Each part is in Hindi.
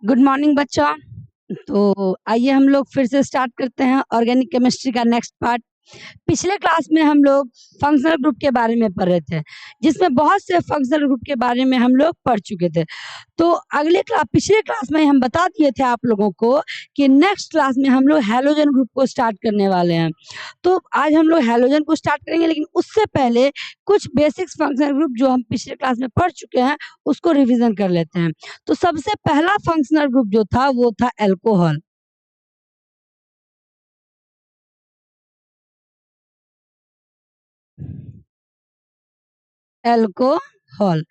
गुड मॉर्निंग बच्चों। तो आइए हम लोग फिर से स्टार्ट करते हैं ऑर्गेनिक केमिस्ट्री का नेक्स्ट पार्ट। पिछले क्लास में हम लोग फंक्शनल ग्रुप के बारे में पढ़ रहे थे, जिसमें बहुत से फंक्शनल ग्रुप के बारे में हम लोग पढ़ चुके थे। तो पिछले क्लास में हम बता दिए थे आप लोगों को कि नेक्स्ट क्लास में हम लोग हैलोजन ग्रुप को स्टार्ट करने वाले हैं। तो आज हम लोग हैलोजन को स्टार्ट करेंगे, लेकिन उससे पहले कुछ बेसिक्स फंक्शनल ग्रुप जो हम पिछले क्लास में पढ़ चुके हैं उसको रिवीजन कर लेते हैं। तो सबसे पहला फंक्शनल ग्रुप जो था वो था अल्कोहल। अल्कोहल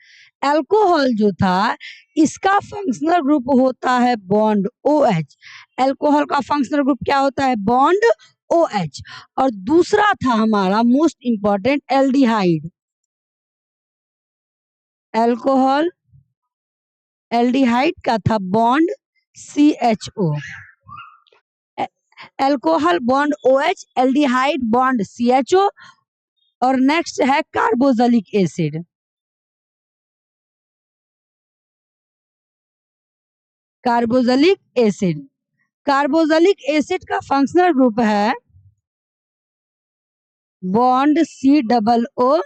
अल्कोहल जो था इसका फंक्शनल ग्रुप होता है बॉन्ड OH। अल्कोहल का फंक्शनल ग्रुप क्या होता है? Bond OH। और दूसरा था हमारा most important aldehyde. Alcohol aldehyde का था bond CHO। Alcohol bond OH, aldehyde bond CHO। और नेक्स्ट है carboxylic acid. Carboxylic acid carboxylic acid का फंक्शनल ग्रुप है bond COOH।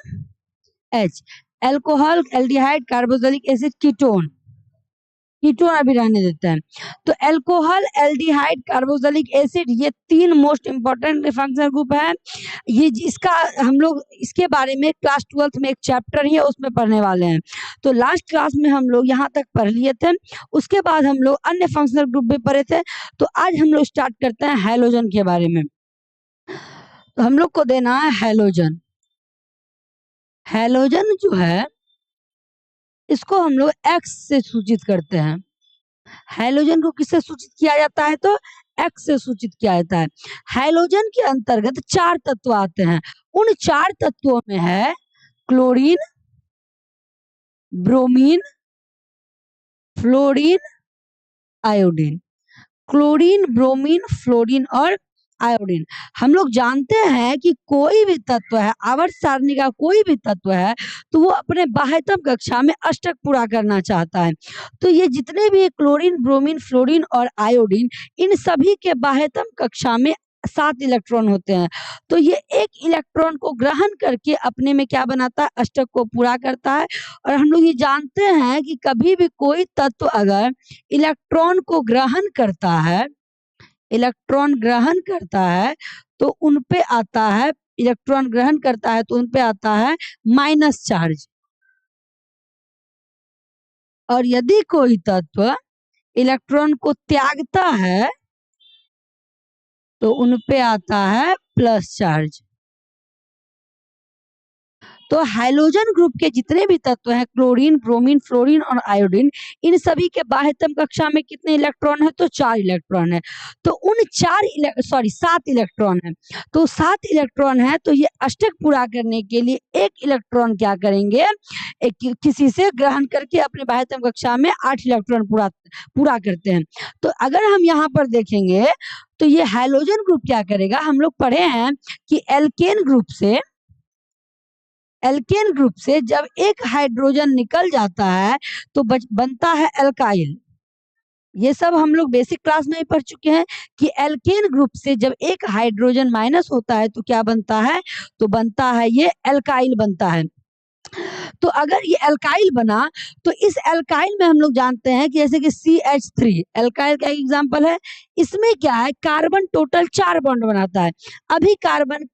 Alcohol aldehyde carboxylic acid ketone अभी रहने देते हैं। तो अल्कोहल एल्डिहाइड कार्बोक्सिलिक एसिड ये तीन मोस्ट इंपॉर्टेंट फंक्शनल ग्रुप है। ये इसका हम लोग इसके बारे में क्लास 12th में एक चैप्टर ही है उसमें पढ़ने वाले हैं। तो लास्ट क्लास में हम लोग यहाँ तक पढ़ लिए थे, उसके बाद हम लोग अन्य फंक्शनल ग्रुप भी पढ़े थे। तो आज हम लोग स्टार्ट करते हैं हैलोजन के बारे में। तो हम लोग को देना है हैलोजन। हैलोजन जो है इसको हम लोग X से सूचित करते हैं। हैलोजन को किससे सूचित किया जाता है? तो X से सूचित किया जाता है। हैलोजन के अंतर्गत 4 तत्व आते हैं। उन 4 तत्वों में है chlorine, bromine, fluorine, iodine. Chlorine, bromine, fluorine और आयोडीन। हम लोग जानते हैं कि कोई भी तत्व है, आवर्त सारणी का कोई भी तत्व है, तो वो अपने बाह्यतम कक्षा में अष्टक पूरा करना चाहता है। तो ये जितने भी क्लोरीन, ब्रोमीन, फ्लोरीन और आयोडीन, इन सभी के बाह्यतम कक्षा में 7 इलेक्ट्रॉन होते हैं। तो ये एक इलेक्ट्रॉन को ग्रहण करके अपने में क्या बनाता है? अष्टक को पूरा करता है। और हम लोग ये जानते हैं कि कभी भी कोई तत्व अगर इलेक्ट्रॉन को ग्रहण करता है, तो उन पे आता है, इलेक्ट्रॉन ग्रहण करता है तो उन पे आता है माइनस चार्ज। और यदि कोई तत्व इलेक्ट्रॉन को त्यागता है तो उन पे आता है प्लस चार्ज। तो हैलोजन ग्रुप के जितने भी तत्व हैं, क्लोरीन, ब्रोमीन, फ्लोरीन और आयोडीन, इन सभी के बाह्यतम कक्षा में कितने इलेक्ट्रॉन है? तो 4 इलेक्ट्रॉन है। तो उन 7 इलेक्ट्रॉन है। तो 7 इलेक्ट्रॉन है, तो ये अष्टक पूरा करने के लिए एक इलेक्ट्रॉन क्या करेंगे? किसी से ग्रहण करके अपने बाह्यतम कक्षा में 8 इलेक्ट्रॉन पूरा करते हैं। तो अगर हम यहाँ पर देखेंगे तो ये हैलोजन ग्रुप क्या करेगा? हम लोग पढ़े हैं कि एल्केन ग्रुप से जब एक हाइड्रोजन निकल जाता है तो बनता है एल्काइल। ये सब हम लोग बेसिक क्लास में ही पढ़ चुके हैं कि एल्केन ग्रुप से जब एक हाइड्रोजन माइनस होता है तो क्या बनता है? तो बनता है ये एल्काइल बनता है। तो अगर ये एल्काइल बना तो इस एल्काइल में हम लोग जानते हैं कि जैसे कि CH3 एल्काइल का एग्जांपल है। इसमें क्या है? कार्बन टोटल 4 बॉन्ड बनाता है। अभी कार्बन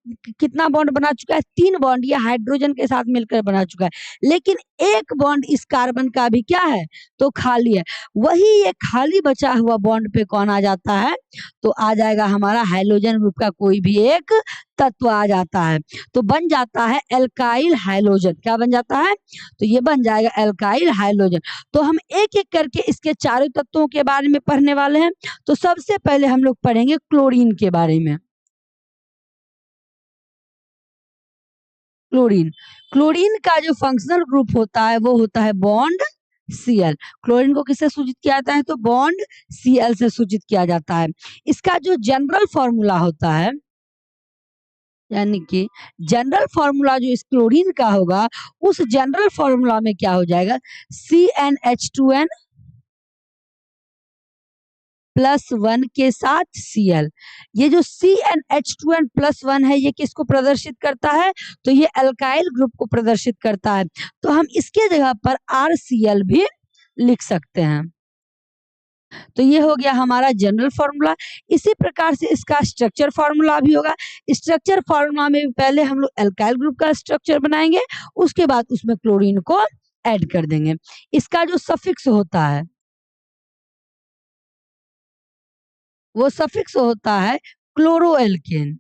कितना बॉन्ड बना चुका है? 3 बॉन्ड ये हाइड्रोजन के साथ मिलकर बना चुका है। लेकिन एक बॉन्ड इस कार्बन का भी क्या है? तो खाली है। वही ये खाली बचा हुआ बॉन्ड पे कौन आ जाता है? तो आ जाएगा हमारा हैलोजन ग्रुप का कोई भी एक तत्व आ जाता है। तो बन जाता है एल्काइल हैलोजन। क्या बन जाता है? तो ये बन जाएगा एल्काइल हैलोजन। तो हम एक एक करके इसके चारों तत्वों के बारे में पढ़ने वाले हैं। तो सबसे पहले हम लोग पढ़ेंगे क्लोरीन के बारे में। क्लोरीन का जो फंक्शनल ग्रुप होता है वो होता है बॉन्ड Cl। क्लोरीन को किससे सूचित किया जाता है? तो बॉन्ड Cl से सूचित किया जाता है। इसका जो जनरल फॉर्मूला होता है, यानी कि जनरल फॉर्मूला जो इस क्लोरीन का होगा, उस जनरल फॉर्मूला में क्या हो जाएगा? CnH2n +1 के साथ Cl। ये जो CnH2n +1 है ये किसको प्रदर्शित करता है? तो ये अल्काइल ग्रुप को प्रदर्शित करता है। तो हम इसके जगह पर RCl भी लिख सकते हैं। तो ये हो गया हमारा जनरल फॉर्मूला। इसी प्रकार से इसका स्ट्रक्चर फॉर्मूला भी होगा। स्ट्रक्चर फॉर्मूला में पहले हम लोग अल्काइल ग्रुप का स्ट्रक्चर बनाएंगे, उसके बाद उसमें क्लोरीन को ऐड कर देंगे। इसका जो सफिक्स होता है वो सफिक्स होता है क्लोरोएल्केन।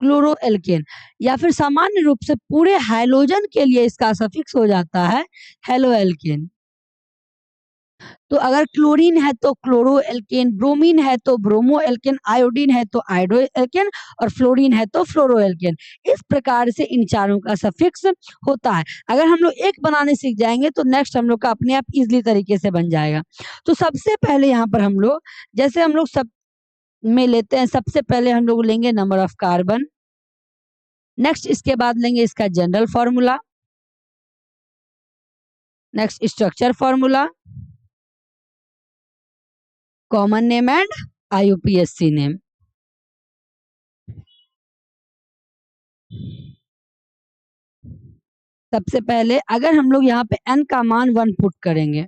क्लोरोएल्केन या फिर सामान्य रूप से पूरे हाइड्रोजन के लिए इसका सफिक्स हो जाता है हेलोएल्केन। तो अगर क्लोरीन है तो क्लोरोएल्केन, ब्रोमीन है तो ब्रोमोएल्केन, आयोडीन है तो आयोडोएल्केन और फ्लोरीन है तो फ्लोरोएल्केन। इस प्रकार से इन चारों का सफिक्स होता है। अगर हम लोग एक बनाने सीख जाएंगे तो नेक्स्ट हम लोग का अपने आप इजीली तरीके से बन जाएगा। तो सबसे पहले यहाँ पर हम लोग जैसे हम लोग सब में लेते हैं, सबसे पहले हम लोग लेंगे नंबर ऑफ कार्बन, नेक्स्ट इसके बाद लेंगे इसका general formula, next structure formula, common name and IUPAC name. सबसे पहले अगर हम लोग यहाँ पे n का मान 1 पुट करेंगे,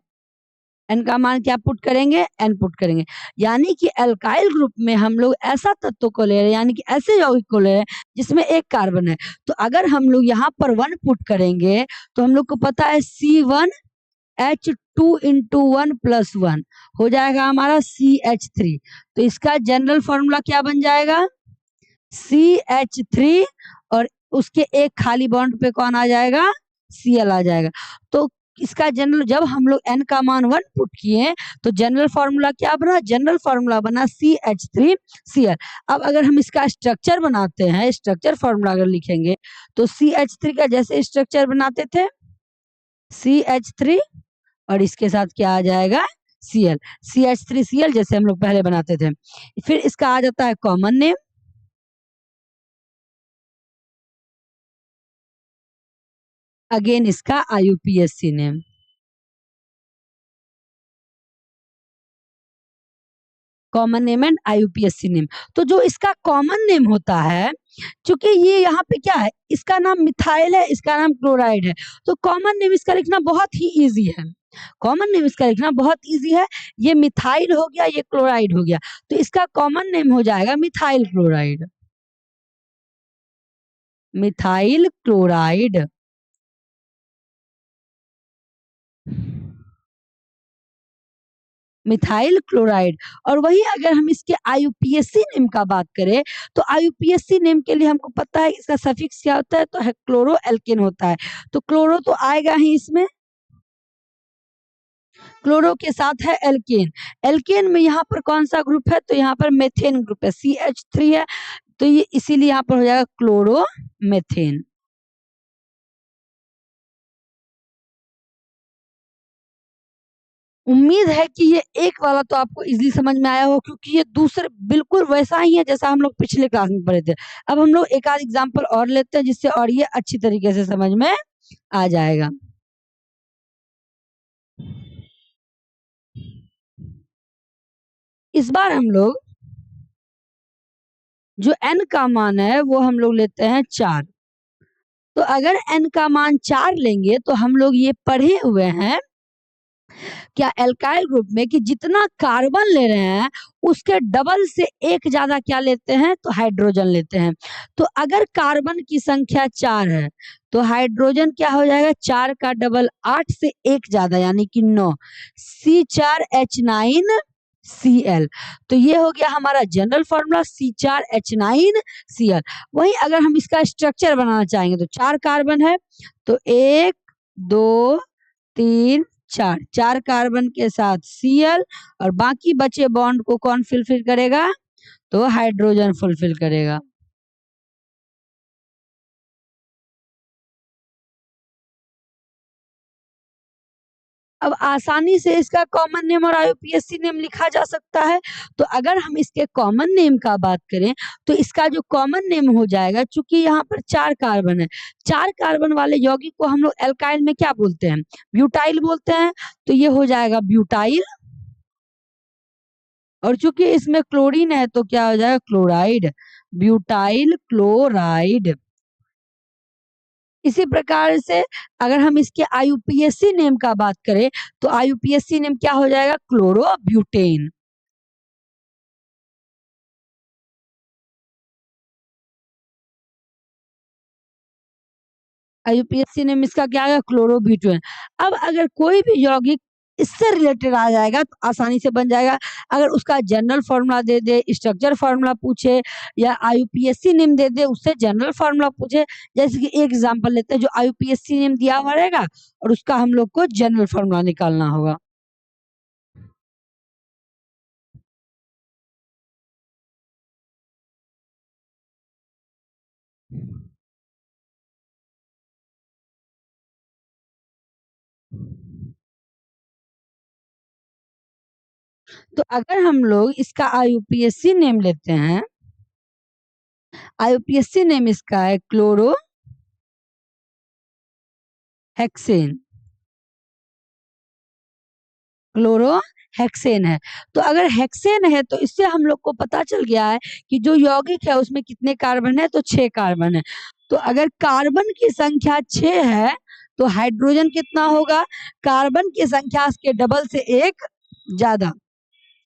n का मान क्या पुट करेंगे? n पुट करेंगे, यानी कि अल्काइल ग्रुप में हम लोग ऐसा तत्व को ले रहे हैं, यानी कि ऐसे यौगिक को ले रहे हैं जिसमें एक कार्बन है। तो अगर हम लोग यहाँ पर 1 पुट करेंगे तो हम लोग को पता है C1H2 इंटू 1 + 1 हो जाएगा हमारा CH3। तो इसका जनरल फॉर्मूला क्या बन जाएगा? CH3 और उसके एक खाली बॉन्ड पे कौन आ जाएगा? Cl आ जाएगा। तो इसका जनरल जब हम लोग n का मान 1 पुट किए तो जनरल फॉर्मूला क्या बना? जनरल फॉर्मूला बना CH3Cl। अब अगर हम इसका स्ट्रक्चर बनाते हैं, स्ट्रक्चर फॉर्मूला अगर लिखेंगे तो CH3 का जैसे स्ट्रक्चर बनाते थे CH3 और इसके साथ क्या आ जाएगा? Cl। CH3Cl जैसे हम लोग पहले बनाते थे। फिर इसका आ जाता है कॉमन नेम, अगेन इसका IUPAC name. Common name and IUPAC name. तो जो इसका कॉमन नेम होता है, क्योंकि ये यहाँ पे क्या है, इसका नाम मिथाइल है, इसका नाम क्लोराइड है, तो कॉमन नेम इसका लिखना बहुत ही इजी है। कॉमन नेम इसका लिखना बहुत इजी है। ये मिथाइल हो गया, ये क्लोराइड हो गया, तो इसका कॉमन नेम हो जाएगा methyl chloride. Methyl chloride. Methyl chloride. और वही अगर हम इसके IUPAC नेम का बात करें तो IUPAC नेम के लिए हमको पता है इसका सफिक्स क्या होता है, तो है क्लोरोएल्केन होता है। तो क्लोरो तो आएगा ही इसमें, क्लोरो के साथ है एल्केन। एल्केन में यहाँ पर कौन सा ग्रुप है? तो यहाँ पर मेथेन ग्रुप है, CH3 है, तो ये इसीलिए यहाँ पर हो जाएगा क्लोरोमेथेन। उम्मीद है कि ये एक वाला तो आपको इजीली समझ में आया हो, क्योंकि ये दूसरे बिल्कुल वैसा ही है जैसा हम लोग पिछले क्लास में पढ़े थे। अब हम लोग एक आध एग्जांपल और लेते हैं जिससे और ये अच्छी तरीके से समझ में आ जाएगा। इस बार हम लोग जो n का मान है वो हम लोग लेते हैं 4। तो अगर n का मान 4 लेंगे तो हम लोग ये पढ़े हुए हैं क्या एल्काइल ग्रुप में कि जितना कार्बन ले रहे हैं उसके डबल से एक ज्यादा क्या लेते हैं? तो हाइड्रोजन लेते हैं। तो अगर कार्बन की संख्या 4 है तो हाइड्रोजन क्या हो जाएगा? 4 का डबल 8 से एक ज्यादा यानी कि 9, C4H9Cl। तो ये हो गया हमारा जनरल फॉर्मूला C4H9Cl। वहीं अगर हम इसका स्ट्रक्चर बनाना चाहेंगे तो 4 कार्बन है, तो 1 2 3 4, 4 कार्बन के साथ Cl और बाकी बचे बॉन्ड को कौन फुलफिल करेगा? तो हाइड्रोजन फुलफिल करेगा। अब आसानी से इसका कॉमन नेम और आईयूपीएसी नेम लिखा जा सकता है। तो अगर हम इसके कॉमन नेम का बात करें तो इसका जो कॉमन नेम हो जाएगा, चूंकि यहाँ पर 4 कार्बन है, 4 कार्बन वाले यौगिक को हम लोग एल्काइल में क्या बोलते हैं? ब्यूटाइल बोलते हैं। तो ये हो जाएगा ब्यूटाइल, और चूंकि इसमें क्लोरीन है तो क्या हो जाएगा? Chloride, butyl chloride. इसी प्रकार से अगर हम इसके आईयूपीएसी नेम का बात करें तो आईयूपीएसी नेम क्या हो जाएगा? क्लोरोब्यूटेन। आईयूपीएसी नेम इसका क्या है? क्लोरोब्यूटेन। अब अगर कोई भी यौगिक इससे रिलेटेड आ जाएगा तो आसानी से बन जाएगा। अगर उसका जनरल फॉर्मूला दे दे, स्ट्रक्चर फॉर्मूला पूछे, या आईयूपीएसी नेम दे दे उससे जनरल फॉर्मूला पूछे, जैसे कि एक एग्जांपल लेते हैं, जो आईयूपीएसी नेम दिया हुआ रहेगा और उसका हम लोग को जनरल फॉर्मूला निकालना होगा। तो अगर हम लोग इसका आईयूपीएसी नेम लेते हैं, आईयूपीएसी नेम इसका है क्लोरो हेक्सेन, क्लोरो हेक्सेन है। तो अगर हेक्सेन है तो इससे हम लोग को पता चल गया है कि जो यौगिक है उसमें कितने कार्बन है? तो 6 कार्बन है। तो अगर कार्बन की संख्या 6 है तो हाइड्रोजन कितना होगा? कार्बन की संख्या के डबल से एक ज्यादा,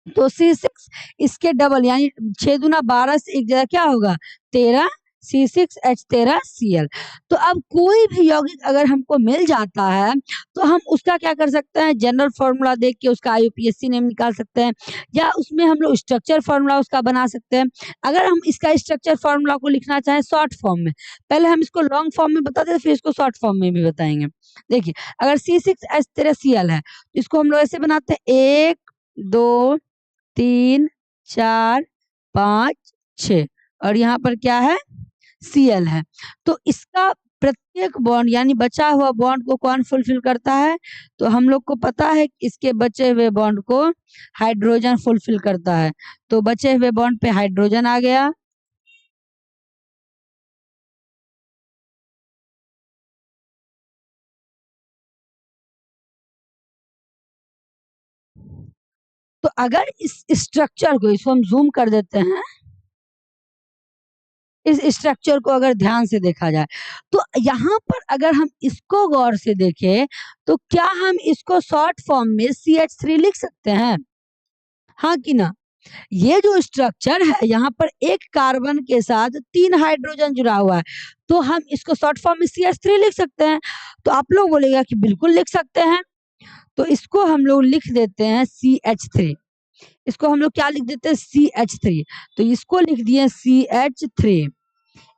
तो C6 इसके डबल, यानी 6 दूना 12 से एक जगह क्या होगा? 13, C6H13Cl। तो अब कोई भी यौगिक अगर हमको मिल जाता है तो हम उसका क्या कर सकते हैं? जनरल फॉर्मूला देख के उसका आईयूपीएसी नेम निकाल सकते हैं, या उसमें हम लोग स्ट्रक्चर फॉर्मूला उसका बना सकते हैं। अगर हम इसका स्ट्रक्चर फॉर्मूला को लिखना चाहें शॉर्ट फॉर्म में, पहले हम इसको लॉन्ग फॉर्म में बताते हैं, फिर इसको शॉर्ट फॉर्म में भी बताएंगे। देखिए, अगर C6H13Cl है तो इसको हम लोग ऐसे बनाते हैं, 1 2 3 4 5 6, और यहाँ पर क्या है? Cl है। तो इसका प्रत्येक बॉन्ड, यानी बचा हुआ बॉन्ड को कौन फुलफिल करता है? तो हम लोग को पता है कि इसके बचे हुए बॉन्ड को हाइड्रोजन फुलफिल करता है। तो बचे हुए बॉन्ड पे हाइड्रोजन आ गया। तो अगर इस स्ट्रक्चर को, इसको हम जूम कर देते हैं, इस स्ट्रक्चर को अगर ध्यान से देखा जाए तो यहाँ पर अगर हम इसको गौर से देखें तो क्या हम इसको शॉर्ट फॉर्म में CH3 लिख सकते हैं? हाँ कि ना? ये जो स्ट्रक्चर है यहाँ पर एक कार्बन के साथ 3 हाइड्रोजन जुड़ा हुआ है, तो हम इसको शॉर्ट फॉर्म में CH3 लिख सकते हैं। तो आप लोग बोलेगा कि बिल्कुल लिख सकते हैं। तो इसको हम लोग लिख देते हैं CH3। इसको हम लोग क्या लिख देते हैं? CH3। तो इसको लिख दिए CH3।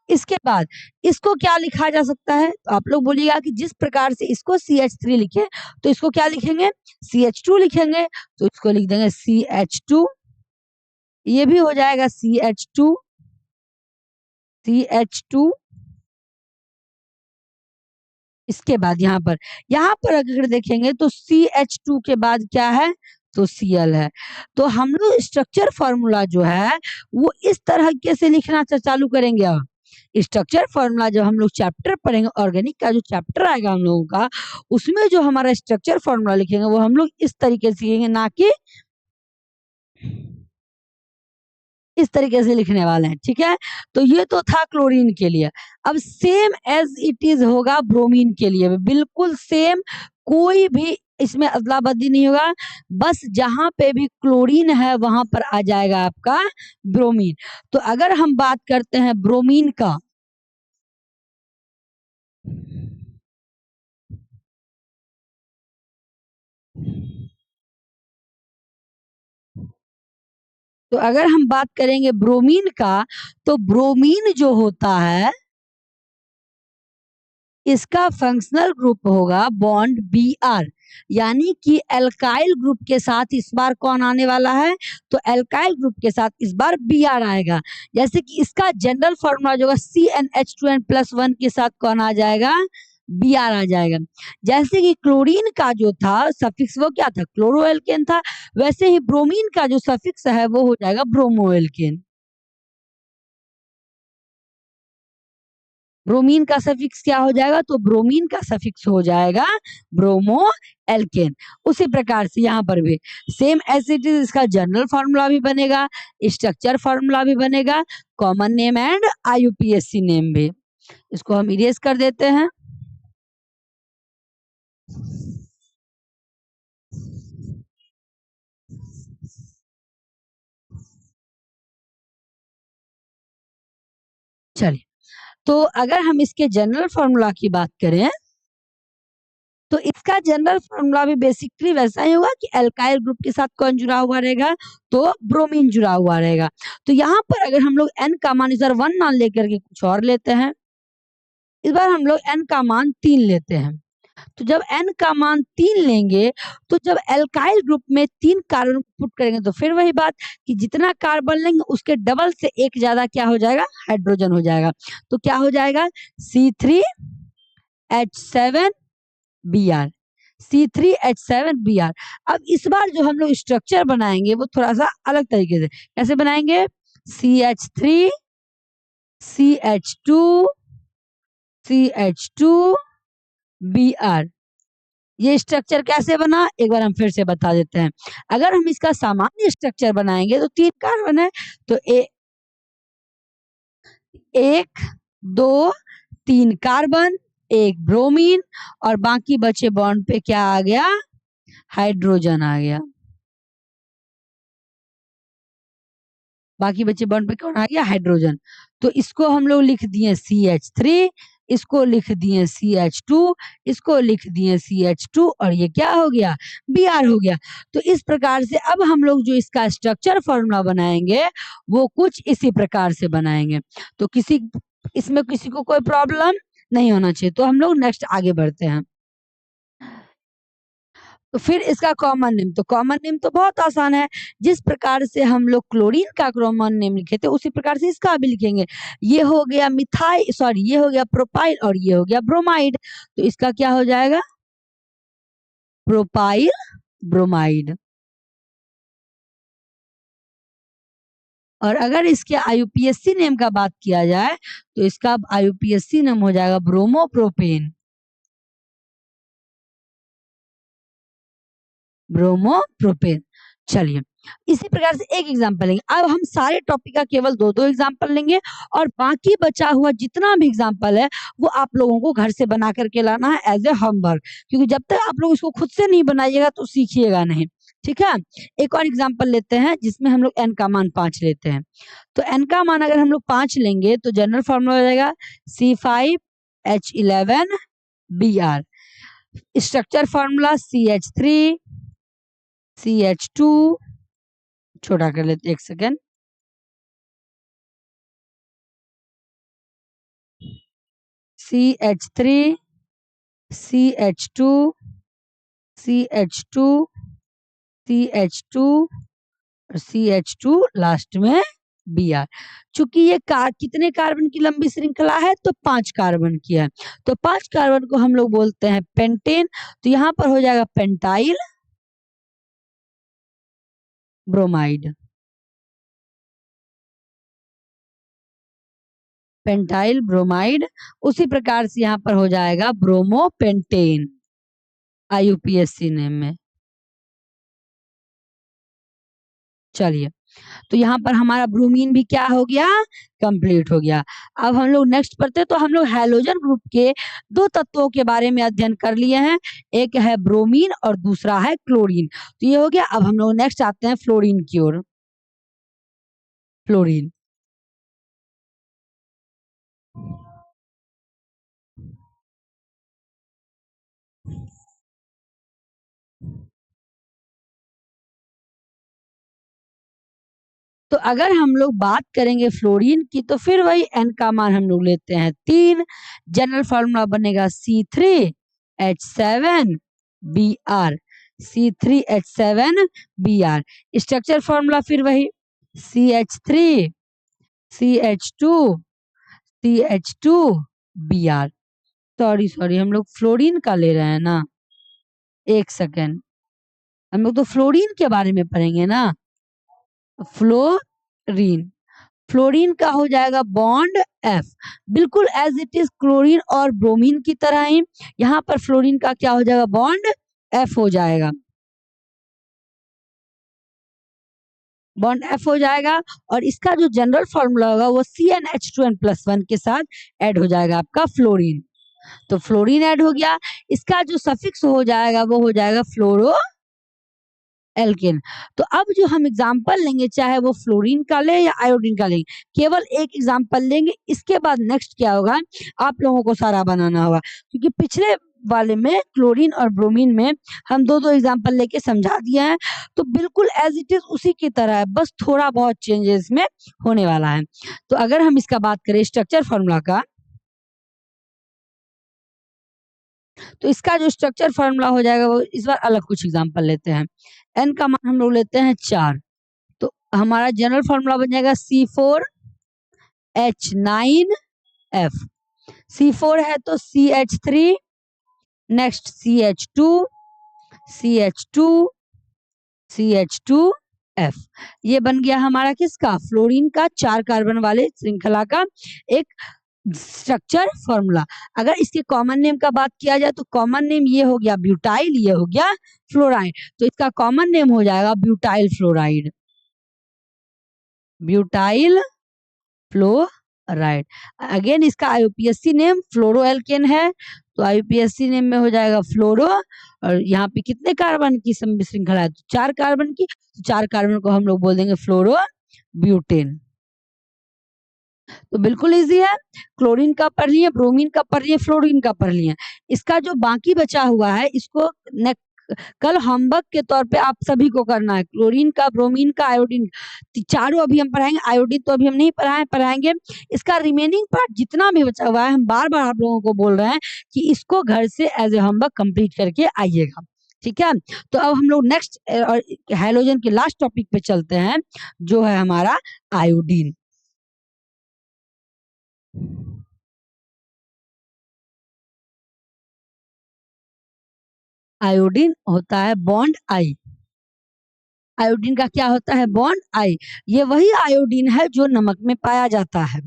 इसके बाद इसको क्या लिखा जा सकता है? तो आप लोग बोलिएगा कि जिस प्रकार से इसको CH3 लिखे तो इसको क्या लिखेंगे? CH2 लिखेंगे। तो इसको लिख देंगे CH2, ये भी हो जाएगा CH2, CH2। इसके बाद यहाँ पर अगर देखेंगे तो CH2 के बाद क्या है? तो Cl है। तो हम लोग स्ट्रक्चर फॉर्मूला जो है वो इस तरह के से लिखना चालू करेंगे। अब स्ट्रक्चर फॉर्मूला जब हम लोग चैप्टर पढ़ेंगे, ऑर्गेनिक का जो चैप्टर आएगा हम लोगों का, उसमें जो हमारा स्ट्रक्चर फॉर्मूला लिखेंगे वो हम लोग इस तरीके से लिखेंगे, ना कि इस तरीके से लिखने वाले हैं। ठीक है, तो ये तो था क्लोरीन के लिए। अब सेम एज इट इज होगा ब्रोमीन के लिए, बिल्कुल सेम, कोई भी इसमें अदला बदली नहीं होगा। बस जहां पे भी क्लोरीन है वहां पर आ जाएगा आपका ब्रोमीन। तो अगर हम बात करते हैं ब्रोमीन का, तो अगर हम बात करेंगे ब्रोमीन का, तो ब्रोमीन जो होता है इसका फंक्शनल ग्रुप होगा बॉन्ड Br, यानी कि एल्काइल ग्रुप के साथ इस बार कौन आने वाला है? तो एल्काइल ग्रुप के साथ इस बार Br आएगा। जैसे कि इसका जनरल फॉर्मूला जो होगा CnH2n+1 के साथ कौन आ जाएगा? बी आर आ जाएगा। जैसे कि क्लोरीन का जो था सफिक्स वो क्या था, क्लोरोएल्केन था, वैसे ही ब्रोमीन का जो सफिक्स है वो हो जाएगा ब्रोमोएल्केन। ब्रोमीन का सफिक्स क्या हो जाएगा, तो ब्रोमीन का सफिक्स हो जाएगा ब्रोमो एल्केन। उसी प्रकार से यहाँ पर भी सेम एज इट इज इसका जनरल फार्मूला भी बनेगा, स्ट्रक्चर फार्मूला भी बनेगा, common name and IUPAC name भी। इसको हम इरेज कर देते हैं। चलिए, तो अगर हम इसके जनरल फार्मूला की बात करें तो इसका जनरल फार्मूला भी बेसिकली वैसा ही होगा कि एल्काइल ग्रुप के साथ कौन जुड़ा हुआ रहेगा, तो ब्रोमीन जुड़ा हुआ रहेगा। तो यहाँ पर अगर हम लोग n का मान इस बार 1 मान लेकर के कुछ और लेते हैं, इस बार हम लोग n का मान 3 लेते हैं। तो जब n का मान 3 लेंगे तो जब एल्काइल ग्रुप में 3 कार्बन पुट करेंगे तो फिर वही बात कि जितना कार्बन लेंगे उसके डबल से एक ज्यादा क्या हो जाएगा, हाइड्रोजन हो जाएगा। तो क्या हो जाएगा, C3H7Br, C3H7Br। अब इस बार जो हम लोग स्ट्रक्चर बनाएंगे वो थोड़ा सा अलग तरीके से, कैसे बनाएंगे, CH3 CH2 CH2Br। ये स्ट्रक्चर कैसे बना, एक बार हम फिर से बता देते हैं। अगर हम इसका सामान्य स्ट्रक्चर बनाएंगे तो 3 कार्बन है, तो 1 2 3 कार्बन, 1 ब्रोमीन, और बाकी बचे बॉन्ड पे क्या आ गया, हाइड्रोजन आ गया। बाकी बचे बॉन्ड पे कौन आ गया, हाइड्रोजन। तो इसको हम लोग लिख दिए CH3, इसको लिख दिए CH2, इसको लिख दिए CH2, और ये क्या हो गया, Br हो गया। तो इस प्रकार से अब हम लोग जो इसका स्ट्रक्चर फॉर्मूला बनाएंगे वो कुछ इसी प्रकार से बनाएंगे। तो इसमें किसी को कोई प्रॉब्लम नहीं होना चाहिए। तो हम लोग नेक्स्ट आगे बढ़ते हैं। तो फिर इसका कॉमन नेम, तो कॉमन नेम तो बहुत आसान है, जिस प्रकार से हम लोग क्लोरीन का कॉमन नेम लिखे थे उसी प्रकार से इसका भी लिखेंगे। ये हो गया मिथाइल, सॉरी ये हो गया प्रोपाइल, और ये हो गया ब्रोमाइड। तो इसका क्या हो जाएगा, प्रोपाइल ब्रोमाइड। और अगर इसके आईयूपीएसी नेम का बात किया जाए तो इसका आईयूपीएसी नेम हो जाएगा ब्रोमोप्रोपेन, ब्रोमोप्रोपेन। चलिए, इसी प्रकार से एक एग्जांपल लेंगे। अब हम सारे टॉपिक का केवल 2-2 एग्जांपल लेंगे, और बाकी बचा हुआ जितना भी एग्जांपल है वो आप लोगों को घर से बना करके लाना है एज ए होमवर्क, क्योंकि जब तक आप लोग इसको खुद से नहीं बनाइएगा तो सीखिएगा नहीं। ठीक है, एक और एग्जांपल लेते हैं जिसमें हम लोग n का मान 5 लेते हैं। तो n का मान अगर हम लोग 5 लेंगे तो जनरल फॉर्मूला हो जाएगा C5H11Br। Structure formula CH3 CH2, छोटा कर लेते एक second, CH3 CH2 CH2 CH2 और CH2 लास्ट में Br। चूंकि ये कितने कार्बन की लंबी श्रृंखला है, तो 5 कार्बन की है, तो 5 कार्बन को हम लोग बोलते हैं पेंटेन। तो यहाँ पर हो जाएगा पेंटाइल ब्रोमाइड, पेंटाइल ब्रोमाइड। उसी प्रकार से यहाँ पर हो जाएगा ब्रोमोपेंटेन आईयूपीएसी नेम में। चलिए, तो यहाँ पर हमारा ब्रोमीन भी क्या हो गया, कंप्लीट हो गया। अब हम लोग नेक्स्ट पढ़ते हैं। तो हम लोग हैलोजन ग्रुप के 2 तत्वों के बारे में अध्ययन कर लिए हैं, एक है ब्रोमीन और दूसरा है क्लोरीन। तो ये हो गया। अब हम लोग नेक्स्ट आते हैं फ्लोरीन की ओर। फ्लोरीन, तो अगर हम लोग बात करेंगे फ्लोरीन की तो फिर वही n का मान हम लोग लेते हैं 3। जनरल फॉर्मूला बनेगा C3H7Br, C3H7Br। स्ट्रक्चर फॉर्मूला फिर वही CH3 CH2 CH2Br। Sorry sorry, हम लोग फ्लोरीन का ले रहे हैं ना, एक सेकेंड, हम लोग तो फ्लोरीन के बारे में पढ़ेंगे ना। फ्लोरीन, फ्लोरीन का हो जाएगा बॉन्ड एफ, बिल्कुल एज इट इज क्लोरीन और ब्रोमीन की तरह ही यहाँ पर फ्लोरीन का क्या हो जाएगा, बॉन्ड एफ हो जाएगा, बॉन्ड एफ हो जाएगा। और इसका जो जनरल फॉर्मूला होगा वो CnH2n+1 के साथ ऐड हो जाएगा आपका फ्लोरीन, तो फ्लोरीन ऐड हो गया। इसका जो सफिक्स हो जाएगा वो हो जाएगा फ्लोरो एल्केन। तो अब जो हम एग्जाम्पल लेंगे, चाहे वो फ्लोरीन का ले या आयोडीन का लेंगे, केवल एक एग्जाम्पल लेंगे, इसके बाद नेक्स्ट क्या होगा, आप लोगों को सारा बनाना होगा, क्योंकि पिछले वाले में क्लोरीन और ब्रोमीन में हम दो दो एग्जाम्पल लेके समझा दिए हैं, तो बिल्कुल एज इट इज उसी की तरह है, बस थोड़ा बहुत चेंजेस में होने वाला है। तो अगर हम इसका बात करें स्ट्रक्चर फॉर्मूला का, तो इसका जो स्ट्रक्चर फॉर्मूला हो जाएगा वो इस बार अलग कुछ एग्जांपल लेते हैं। एन का मान हम लोग लेते हैं 4, तो हमारा जनरल फॉर्मूला बन जाएगा C4H9F। C4 है तो CH3, next CH2, CH2, CH2F। ये बन गया हमारा किसका, फ्लोरीन का 4 कार्बन वाले श्रृंखला का एक स्ट्रक्चर फॉर्मूला। अगर इसके कॉमन नेम का बात किया जाए तो कॉमन नेम ये हो गया ब्यूटाइल, ये हो गया फ्लोराइड, तो इसका कॉमन नेम हो जाएगा butyl fluoride, butyl fluoride. Again इसका आईयूपीएसी नेम फ्लोरोएल्केन है, तो आईयूपीएसी नेम में हो जाएगा फ्लोरो, और यहाँ पे कितने कार्बन की श्रृंखला है, तो 4 कार्बन की, तो 4 कार्बन को हम लोग बोल देंगे फ्लोरो ब्यूटेन। तो बिल्कुल इजी है, क्लोरीन का पढ़ लिए, ब्रोमीन का पढ़ लिए, फ्लोरीन का पढ़ लिए। इसका जो बाकी बचा हुआ है इसको कल होमवर्क के तौर पे आप सभी को करना है, क्लोरीन का, ब्रोमीन का, आयोडीन, चारों अभी हम पढ़ाएंगे, आयोडीन तो अभी हम नहीं पढ़ाएंगे। इसका रिमेनिंग पार्ट जितना भी बचा हुआ है, हम बार बार आप लोगों को बोल रहे हैं कि इसको घर से एज ए होमवर्क कंप्लीट करके आइएगा, ठीक है। तो अब हम लोग नेक्स्ट हैलोजन के लास्ट टॉपिक पे चलते हैं, जो है हमारा आयोडीन। आयोडीन होता है बॉन्ड आई, आयोडीन का क्या होता है, बॉन्ड आई। ये वही आयोडीन है जो नमक में पाया जाता है।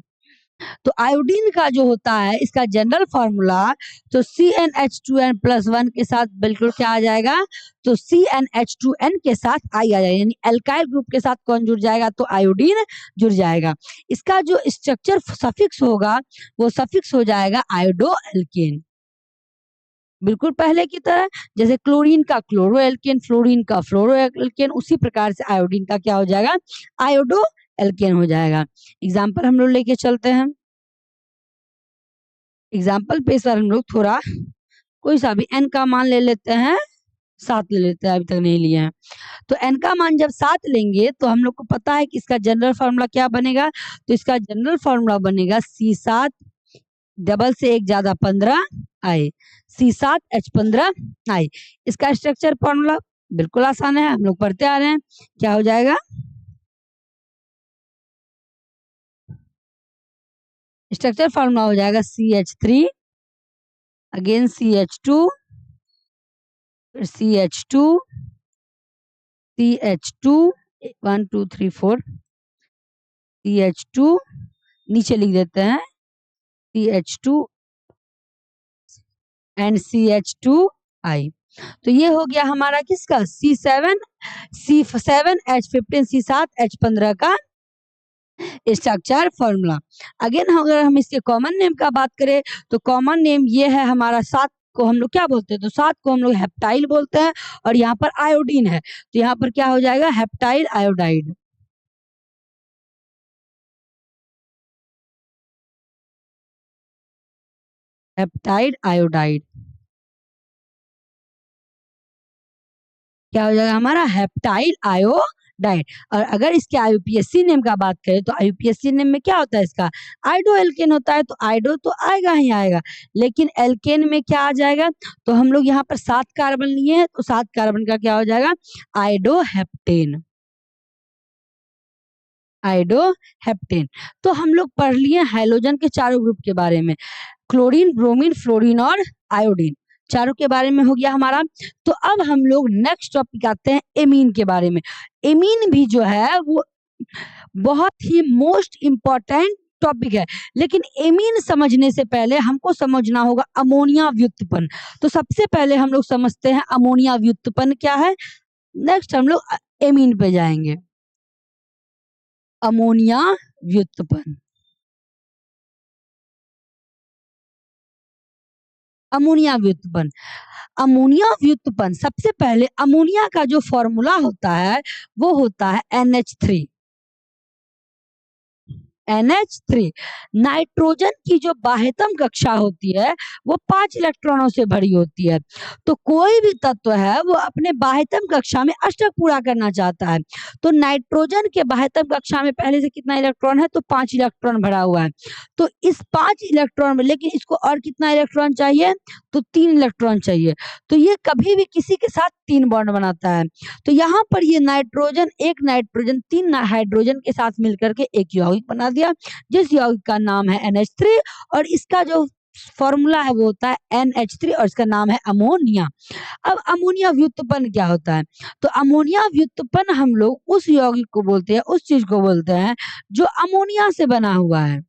तो आयोडीन का जो होता है इसका जनरल फॉर्मूला, तो CnH2n+1 के साथ बिल्कुल क्या आ जाएगा, तो CnH2n के साथ आई आ जाएगा, यानी एल्काइल ग्रुप के साथ कौन जुड़ जाएगा, तो आयोडीन जुड़ जाएगा। इसका जो स्ट्रक्चर सफिक्स होगा वो सफिक्स हो जाएगा आयोडो एल्केन, बिल्कुल पहले की तरह, जैसे क्लोरीन का क्लोरो एल्केन, फ्लोरीन का फ्लोरो एल्केन, उसी प्रकार से आयोडीन का क्या हो जाएगा, आयोडो एल्केन हो जाएगा। एग्जाम्पल हम लोग लेके चलते हैं, एग्जाम्पल पे सर हम लोग थोड़ा कोई सा भी एन का मान ले लेते हैं, 7 ले लेते हैं, अभी तक नहीं लिए हैं। तो एन का मान जब 7 लेंगे तो हम लोग को पता है कि इसका जनरल फॉर्मूला क्या बनेगा, तो इसका जनरल फॉर्मूला बनेगा C7 डबल से 1 ज्यादा 15 आई, C7H15 आई। इसका स्ट्रक्चर फॉर्मूला बिल्कुल आसान है, हम लोग पढ़ते आ रहे हैं, क्या हो जाएगा, स्ट्रक्चर फॉर्मूला हो जाएगा CH3, again CH2, CH2, CH2, 1 2 3 4, CH2, नीचे लिख देते हैं CH2 एंड CH2I। तो ये हो गया हमारा किसका, C7H15 C7H15 का स्ट्रक्चर फॉर्मूला। अगेन अगर हम इसके कॉमन नेम का बात करें तो कॉमन नेम ये है हमारा, 7 को हम लोग क्या बोलते हैं, तो 7 को हम लोग हेप्टाइल बोलते हैं, और यहाँ पर आयोडीन है तो यहाँ पर क्या हो जाएगा, हेप्टाइल आयोडाइड, हेप्टाइड आयोडाइड क्या हो जाएगा हमारा, हेप्टाइल आयोडाइड। और अगर इसके आईयूपीएसी नेम का बात करें तो आईयूपीएसी नेम में क्या होता है, इसका आइडो एल्केन होता है, तो आइडो तो आएगा ही आएगा, लेकिन एल्केन में क्या आ जाएगा, तो हम लोग यहाँ पर 7 कार्बन लिए हैं, तो 7 कार्बन का क्या हो जाएगा, आइडोहेप्टेन, आइडोहेप्टेन। तो हम लोग पढ़ लिए हैलोजन के चारों ग्रुप के बारे में। क्लोरीन, ब्रोमीन, फ्लोरीन और आयोडीन, चारों के बारे में हो गया हमारा। तो अब हम लोग नेक्स्ट टॉपिक आते हैं एमीन के बारे में। एमीन भी जो है वो बहुत ही मोस्ट इंपॉर्टेंट टॉपिक है, लेकिन एमीन समझने से पहले हमको समझना होगा अमोनिया व्युत्पन्न। तो सबसे पहले हम लोग समझते हैं अमोनिया व्युत्पन्न क्या है, नेक्स्ट हम लोग एमीन पे जाएंगे। अमोनिया व्युत्पन्न, अमोनिया व्युत्पन्न, अमोनिया व्युत्पन्न सबसे पहले अमोनिया का जो फॉर्मूला होता है वो होता है NH3। NH3, नाइट्रोजन की जो बाह्यतम कक्षा होती है वो 5 इलेक्ट्रॉनों से भरी होती है। तो कोई भी तत्व है वो अपने बाह्यतम कक्षा में अष्टक पूरा करना चाहता है। तो नाइट्रोजन के बाह्यतम कक्षा में पहले से कितना इलेक्ट्रॉन है, तो 5 इलेक्ट्रॉन भरा हुआ है। तो इस 5 इलेक्ट्रॉन में, लेकिन इसको और कितना इलेक्ट्रॉन चाहिए, तो 3 इलेक्ट्रॉन चाहिए। तो ये कभी भी किसी के साथ 3 बॉन्ड बनाता है। तो यहाँ पर ये नाइट्रोजन, एक नाइट्रोजन 3 हाइड्रोजन के साथ मिलकर के एक यौगिक बना दिया, जिस यौगिक का नाम है NH3, और इसका जो फॉर्मूला है वो होता है NH3 और इसका नाम है अमोनिया। अब अमोनिया व्युत्पन्न क्या होता है, तो अमोनिया व्युत्पन्न हम लोग उस यौगिक को बोलते हैं, उस चीज को बोलते हैं जो अमोनिया से बना हुआ है।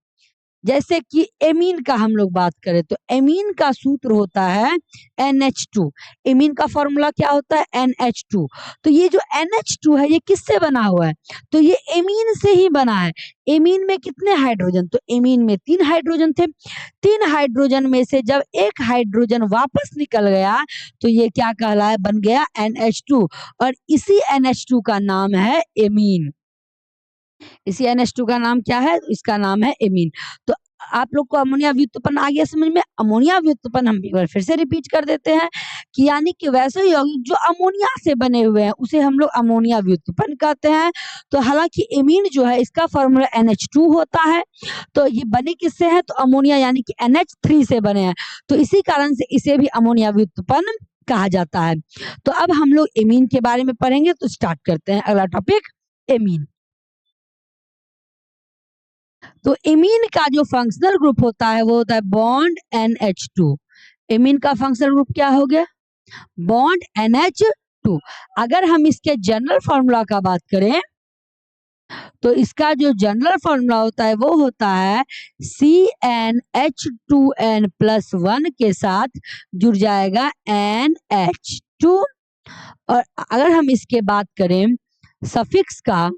जैसे कि एमीन का हम लोग बात करें तो एमीन का सूत्र होता है NH2। एमीन का फॉर्मूला क्या होता है, NH2। तो ये जो NH2 है ये किससे बना हुआ है, तो ये एमीन से ही बना है। एमीन में कितने हाइड्रोजन, तो एमीन में 3 हाइड्रोजन थे। 3 हाइड्रोजन में से जब एक हाइड्रोजन वापस निकल गया तो ये क्या कहलाया, बन गया NH2, और इसी NH2 का नाम है एमीन। इसी NH2 का नाम क्या है, इसका नाम है एमीन। तो आप लोग को अमोनिया व्युत्पन्न आ गया समझ में। अमोनिया व्युत्पन्न हम एक बार फिर से रिपीट कर देते हैं कि यानी कि वैसे यौगिक जो अमोनिया से बने हुए हैं उसे हम लोग अमोनिया व्युत्पन्न कहते हैं। तो हालांकि एमीन जो है इसका फॉर्मूला NH2 होता है। तो ये बने किससे है, तो अमोनिया यानी कि NH3 से बने हैं। तो इसी कारण से इसे भी अमोनिया व्युत्पन्न कहा जाता है। तो अब हम लोग एमीन के बारे में पढ़ेंगे, तो स्टार्ट करते हैं अगला टॉपिक, एमीन। तो एमीन का जो फंक्शनल ग्रुप होता है वो होता है बॉन्ड NH2। एमीन का फंक्शनल ग्रुप क्या हो गया, बॉन्ड NH2। अगर हम इसके जनरल फॉर्मूला का बात करें तो इसका जो जनरल फॉर्मूला होता है वो होता है CnH2n+1 के साथ जुड़ जाएगा NH2। और अगर हम इसके बात करें सफिक्स का,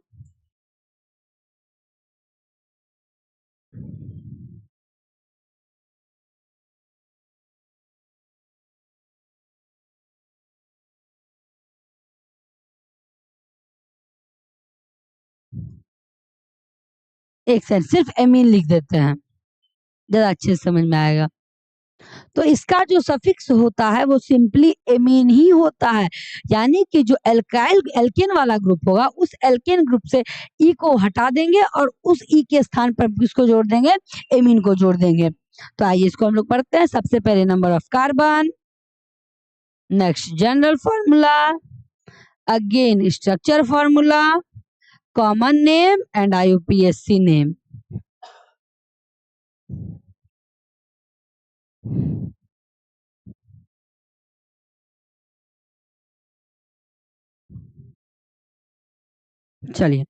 एक सेकंड सिर्फ एमीन लिख देते हैं, ज्यादा अच्छे से समझ में आएगा। तो इसका जो सफिक्स होता है वो सिंपली एमीन ही होता है। यानी कि जो एल्काइल एल्केन वाला ग्रुप होगा उस एल्केन ग्रुप से ई को हटा देंगे और उस ई के स्थान पर किसको जोड़ देंगे, एमीन को जोड़ देंगे। तो आइए इसको हम लोग पढ़ते हैं। सबसे पहले number of carbon, next general formula, again structure formula, common name and IUPAC name. चलिए,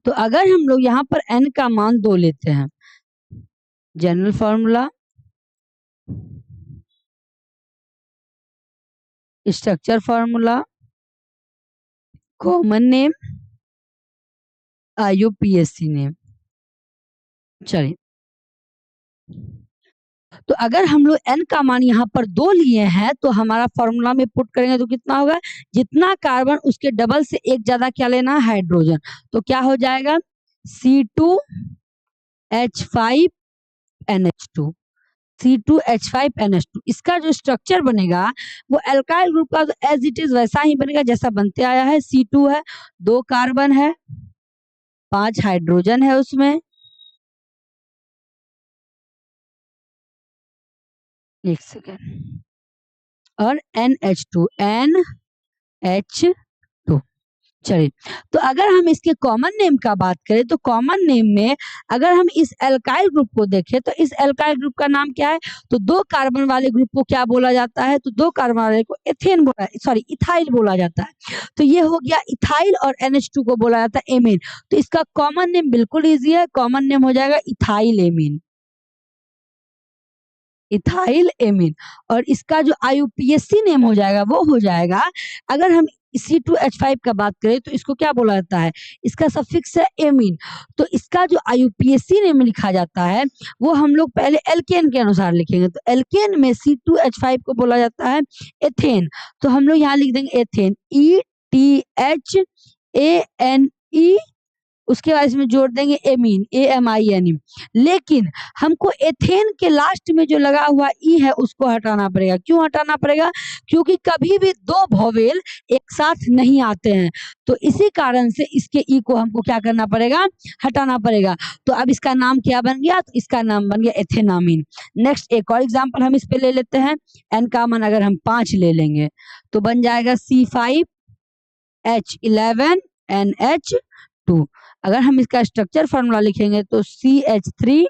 तो अगर हम लोग यहाँ पर n का मान 2 लेते हैं, general formula, structure formula, common name, IUPAC name. चलिए, तो अगर हम लोग n का मान यहाँ पर 2 लिए हैं तो हमारा फॉर्मूला में पुट करेंगे तो कितना होगा, जितना कार्बन उसके डबल से एक ज्यादा क्या लेना है, हाइड्रोजन। तो क्या हो जाएगा C2H5NH2, C2H5NH2। इसका जो स्ट्रक्चर बनेगा वो एल्काइल ग्रुप का एज इट इज वैसा ही बनेगा जैसा बनते आया है। C2 है, 2 कार्बन है, 5 हाइड्रोजन है उसमें, एक सेकेंड, और NH2, NH2। चलिए, तो अगर हम इसके कॉमन नेम का बात करें तो कॉमन नेम में अगर हम इस एल्काइल ग्रुप को देखें तो इस एल्काइल ग्रुप का नाम क्या है? तो 2 कार्बन वाले ग्रुप को क्या बोला जाता है? तो 2 कार्बन वाले को एथेन बोला सॉरी इथाइल बोला जाता है। तो ये हो गया इथाइल और NH2 को बोला जाता है एमीन। तो इसका कॉमन नेम बिल्कुल ईज़ी है, कॉमन नेम हो जाएगा इथाइल एमीन। Ethyl amine. और इसका जो IUPAC नेम हो जाएगा वो हो जाएगा, अगर हम C2H5 का बात करें तो इसको क्या बोला जाता है? इसका सफिक्स है एमीन। तो इसका जो IUPAC नेम लिखा जाता है वो हम लोग पहले एल्केन के अनुसार लिखेंगे। तो एल्केन में C2H5 को बोला जाता है एथेन। तो हम लोग यहाँ लिख देंगे एथेन, ETHANE, उसके बाद इसमें जोड़ देंगे एमीन, AMINE। लेकिन हमको एथेन के लास्ट में जो लगा हुआ ई है उसको हटाना पड़ेगा। क्यों हटाना पड़ेगा? क्योंकि कभी भी 2 वोवेल एक साथ नहीं आते हैं। तो इसी कारण से इसके ई को हमको क्या करना पड़ेगा? हटाना पड़ेगा। तो अब इसका नाम क्या बन गया? तो इसका नाम बन गया एथेनामीन। नेक्स्ट एक और एग्जांपल हम इस पे ले लेते हैं। एन का मान अगर हम 5 ले लेंगे तो बन जाएगा C5H11NH2। अगर हम इसका स्ट्रक्चर फॉर्मूला लिखेंगे तो CH3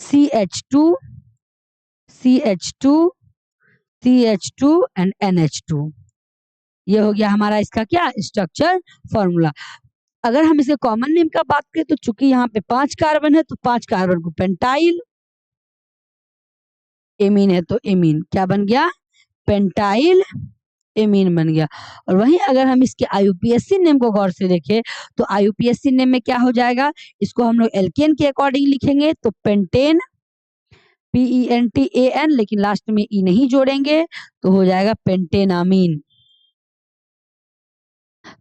CH2 CH2 CH2 and NH2। ये हो गया हमारा इसका क्या? Structure formula. अगर हम इसके कॉमन नेम का बात करें तो चूंकि यहाँ पे 5 कार्बन है तो 5 कार्बन को पेंटाइल, एमीन है तो एमीन क्या बन गया? पेंटाइल एमीन बन गया। और वहीं अगर हम इसके IUPAC नेम को गौर से देखें तो IUPAC नेम में क्या हो जाएगा? इसको हम लोग एल्केन के अकॉर्डिंग लिखेंगे तो पेंटेन, PENTAN, लेकिन लास्ट में ई नहीं जोड़ेंगे तो हो जाएगा पेंटेनामीन।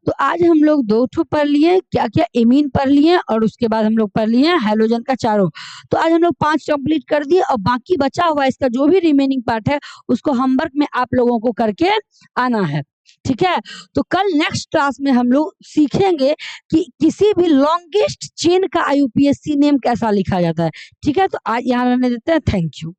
तो आज हम लोग 2 ठो पढ़ लिए, क्या क्या एमीन पढ़ लिए और उसके बाद हम लोग पढ़ लिए हैलोजन का चारों। तो आज हम लोग 5 कंप्लीट कर दिए और बाकी बचा हुआ इसका जो भी रिमेनिंग पार्ट है उसको होमवर्क में आप लोगों को करके आना है। ठीक है, तो कल नेक्स्ट क्लास में हम लोग सीखेंगे कि किसी भी लॉन्गेस्ट चेन का IUPAC नेम कैसा लिखा जाता है। ठीक है, तो आज यहाँ रहने देते हैं। Thank you.